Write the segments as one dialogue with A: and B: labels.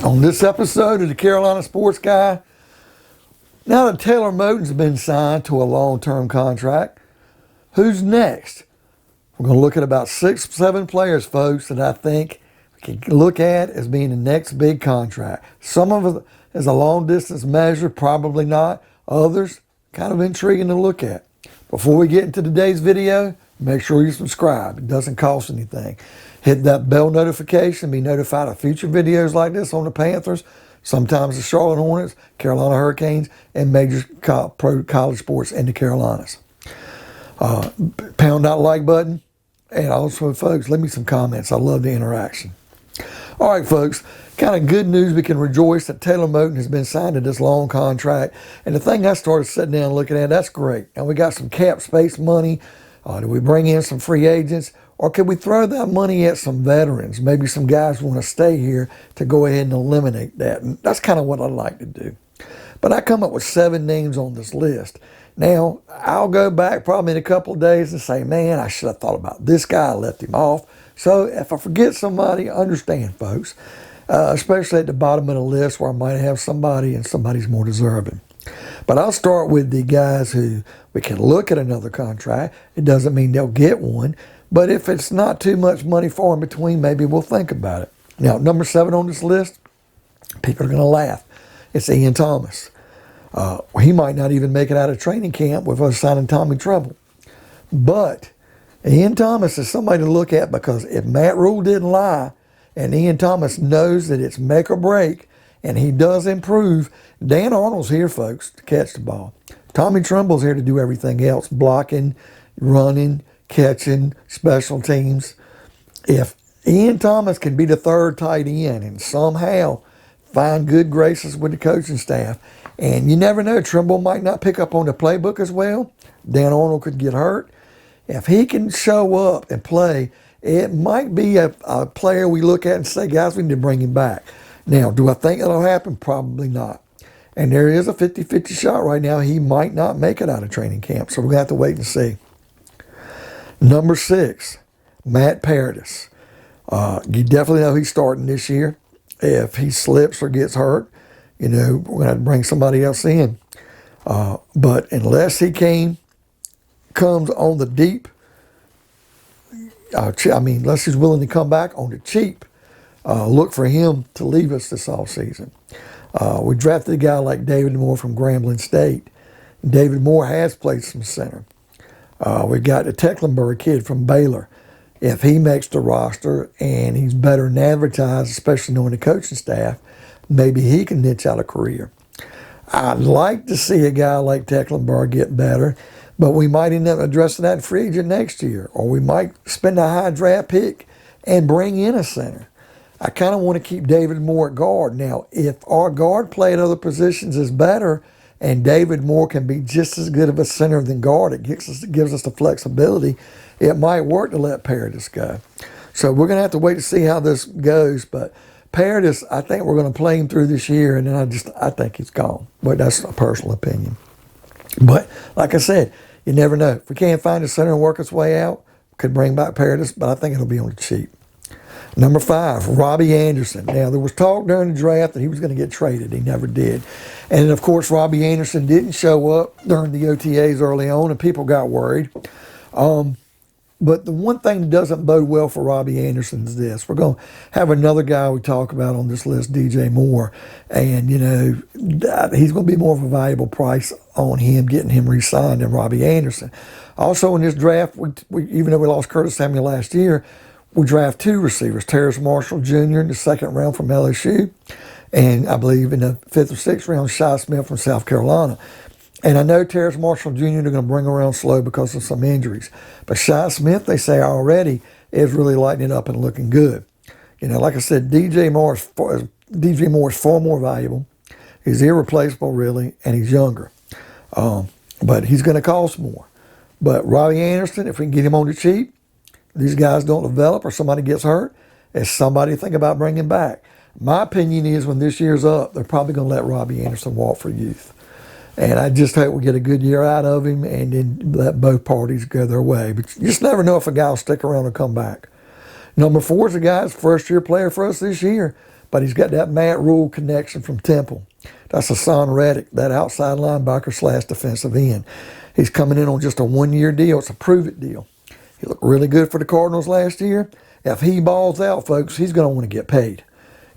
A: On this episode of the Carolina Sports Guy, now that Taylor Moton's been signed to a long-term contract, who's next? We're going to look at about 6, 7 players, folks, that I think we can look at as being the next big contract. Some of it is a long-distance measure, probably not. Others, kind of intriguing to look at. Before we get into today's video, make sure you subscribe. It doesn't cost anything. Hit that bell notification, be notified of future videos like this on the Panthers, sometimes the Charlotte Hornets, Carolina Hurricanes, and major pro college sports in the Carolinas. Pound that like button, and also, folks, leave me some comments. I love the interaction. All right, folks, kind of good news. We can rejoice that Taylor Moton has been signed to this long contract. And the thing I started sitting down and looking at, that's great. And we got some cap space money. Do we bring in some free agents? Or could we throw that money at some veterans? Maybe some guys want to stay here to go ahead and eliminate that. And that's kind of what I'd like to do. But I come up with 7 names on this list. Now, I'll go back probably in a couple of days and say, man, I should have thought about this guy. I left him off. So if I forget somebody, understand, folks, especially at the bottom of the list where I might have somebody and somebody's more deserving. But I'll start with the guys who we can look at another contract. It doesn't mean they'll get one. But if it's not too much money far in between, maybe we'll think about it. Now, number 7 on this list, people are going to laugh. It's Ian Thomas. He might not even make it out of training camp with us signing Tommy Treble. But Ian Thomas is somebody to look at, because if Matt Rule didn't lie and Ian Thomas knows that it's make or break and he does improve, Dan Arnold's here, folks, to catch the ball. Tommy Tremble's here to do everything else, blocking, running, catching, special teams. If Ian Thomas can be the third tight end and somehow find good graces with the coaching staff, and you never know, Tremble might not pick up on the playbook as well. Dan Arnold could get hurt. If he can show up and play, it might be a player we look at and say, guys, we need to bring him back. Now, do I think that'll happen? Probably not. And there is a 50-50 shot right now he might not make it out of training camp, so we're going to have to wait and see. Number 6, Matt Paradis. You definitely know he's starting this year. If he slips or gets hurt, we're going to have to bring somebody else in. But unless he comes on the deep, unless he's willing to come back on the cheap, look for him to leave us this offseason. We drafted a guy like David Moore from Grambling State. David Moore has played some center. We got the Tecklenburg kid from Baylor. If he makes the roster and he's better than advertised, especially knowing the coaching staff, maybe he can niche out a career. I'd like to see a guy like Tecklenburg get better, but we might end up addressing that in free agent next year, or we might spend a high draft pick and bring in a center. I kind of want to keep David Moore at guard. Now, if our guard play at other positions is better, and David Moore can be just as good of a center than guard, it gives us the flexibility, it might work to let Paradis go. So we're going to have to wait to see how this goes. But Paradis, I think we're going to play him through this year, and then I think he's gone. But that's a personal opinion. But like I said, you never know. If we can't find a center and work its way out, could bring back Paradis, but I think it'll be on the cheap. Number 5, Robby Anderson. Now, there was talk during the draft that he was going to get traded. He never did. And, of course, Robby Anderson didn't show up during the OTAs early on, and people got worried. But the one thing that doesn't bode well for Robby Anderson is this. We're going to have another guy we talk about on this list, DJ Moore. And, he's going to be more of a valuable price on him, getting him re-signed, than Robby Anderson. Also, in this draft, we even though we lost Curtis Samuel last year, we draft 2 receivers, Terrace Marshall Jr. in the 2nd round from LSU, and I believe in the 5th or 6th round, Shi Smith from South Carolina. And I know Terrace Marshall Jr. they're going to bring around slow because of some injuries. But Shi Smith, they say already, is really lighting it up and looking good. Like I said, DJ Moore is far more valuable. He's irreplaceable, really, and he's younger. But he's going to cost more. But Robby Anderson, if we can get him on the cheap, these guys don't develop or somebody gets hurt, it's somebody to think about bringing back. My opinion is when this year's up, they're probably going to let Robby Anderson walk for youth. And I just hope we get a good year out of him and then let both parties go their way. But you just never know if a guy will stick around or come back. Number 4 is a guy that's first-year player for us this year, but he's got that Matt Rule connection from Temple. That's Hassan Reddick, that outside linebacker / defensive end. He's coming in on just a 1-year deal. It's a prove-it deal. He looked really good for the Cardinals last year. If he balls out, folks, he's going to want to get paid.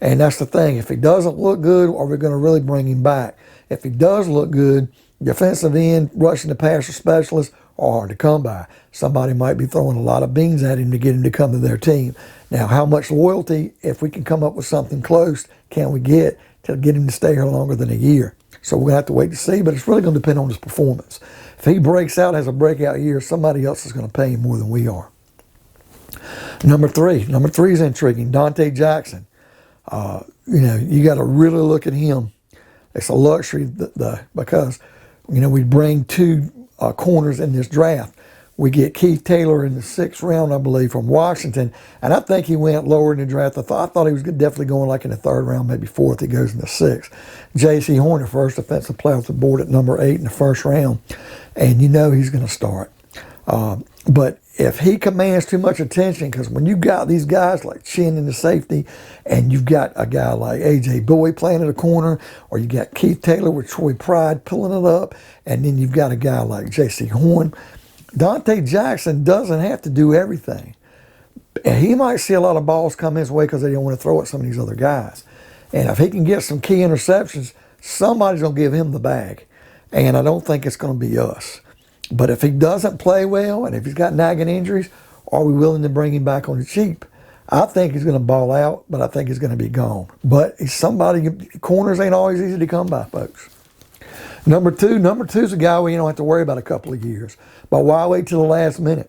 A: And that's the thing. If he doesn't look good, are we going to really bring him back? If he does look good, defensive end, rushing the passer specialist are hard to come by. Somebody might be throwing a lot of beans at him to get him to come to their team. Now, how much loyalty, if we can come up with something close, can we get to get him to stay here longer than a year? So we're going to have to wait to see, but it's really going to depend on his performance. If he breaks out, has a breakout year, somebody else is going to pay him more than we are. Number three is intriguing. Dante Jackson. You got to really look at him. It's a luxury because, we bring two corners in this draft. We get Keith Taylor in the 6th round, I believe, from Washington. And I think he went lower in the draft. I thought he was definitely going like in the 3rd round, maybe 4th. He goes in the 6th. J.C. Horn, the first defensive player off the board at number 8 in the 1st round. And he's going to start. But if he commands too much attention, because when you got these guys like Chin in the safety, and you've got a guy like A.J. Bowie playing in the corner, or you got Keith Taylor with Troy Pride pulling it up, and then you've got a guy like J.C. Horn, Dante Jackson doesn't have to do everything. He might see a lot of balls come his way because they don't want to throw at some of these other guys. And if he can get some key interceptions, somebody's going to give him the bag. And I don't think it's going to be us. But if he doesn't play well, and if he's got nagging injuries, are we willing to bring him back on the cheap? I think he's going to ball out, but I think he's going to be gone. But he's somebody, corners ain't always easy to come by, folks. Number two is a guy we don't have to worry about a couple of years. But why wait till the last minute?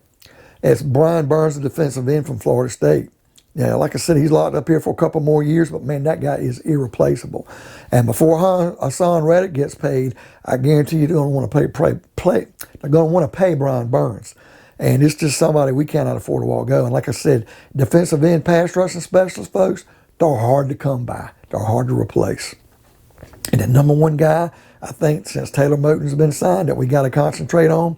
A: It's Brian Burns, the defensive end from Florida State. Yeah, like I said, he's locked up here for a couple more years, but man, that guy is irreplaceable. And before Hassan Reddick gets paid, I guarantee you they're going to want to they're going to want to pay Brian Burns. And it's just somebody we cannot afford to walk go. And like I said, defensive end pass rushing specialists, folks, they're hard to come by. They're hard to replace. And the number one guy, I think, since Taylor Moton's been signed, that we got to concentrate on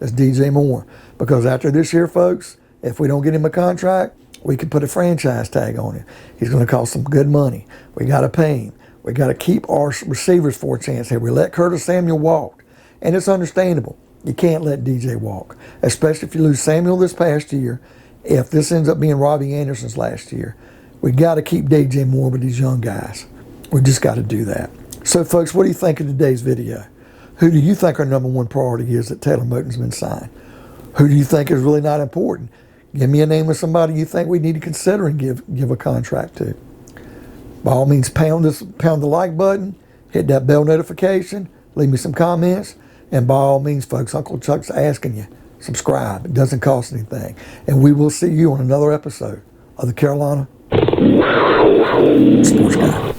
A: is DJ Moore. Because after this year, folks, if we don't get him a contract, we could put a franchise tag on him. He's going to cost some good money. We got to pay him. We got to keep our receivers for a chance here. We let Curtis Samuel walk. And it's understandable. You can't let DJ walk, especially if you lose Samuel this past year. If this ends up being Robby Anderson's last year, we got to keep DJ Moore with these young guys. We just got to do that. So, folks, what do you think of today's video? Who do you think our number one priority is that Taylor Moton's been signed? Who do you think is really not important? Give me a name of somebody you think we need to consider and give a contract to. By all means, pound the like button, hit that bell notification, leave me some comments, and by all means, folks, Uncle Chuck's asking you, subscribe. It doesn't cost anything. And we will see you on another episode of the Carolina Sports Guy.